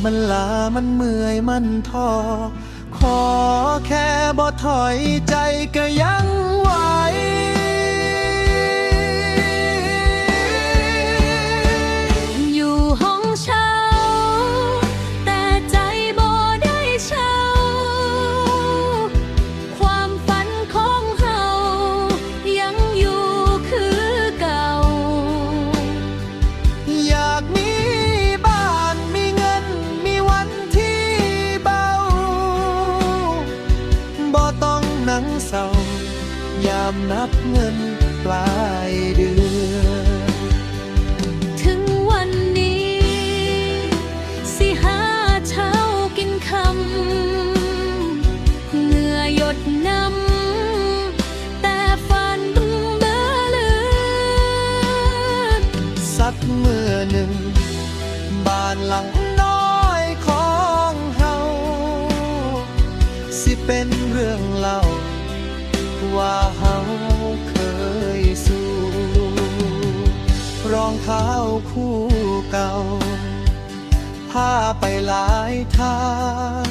มันลามันเมื่อยมันท้อขอแค่บ่ถอยใจก็ยังไหวอยู่ห้องเช่าแต่ใจบ่ได้เช่าความฝันของเฮายังอยู่คือเก่าอยากมีบ้านมีเงินมีวันที่เบาบ่ต้องนั่งเศร้ายามนับเงินปลายเดือนถึงวันนี้สิหาเช้ากินคำเหงื่อหยดน้ำแต่ฝันเบ้อเลือนสักเมื่อหนึ่งบ้านหลังน้อยของเฮาสิเป็นเรื่องเล่าว่าเฮาเคยสู้รองเท้าคู่เก่าพาไปหลายทาง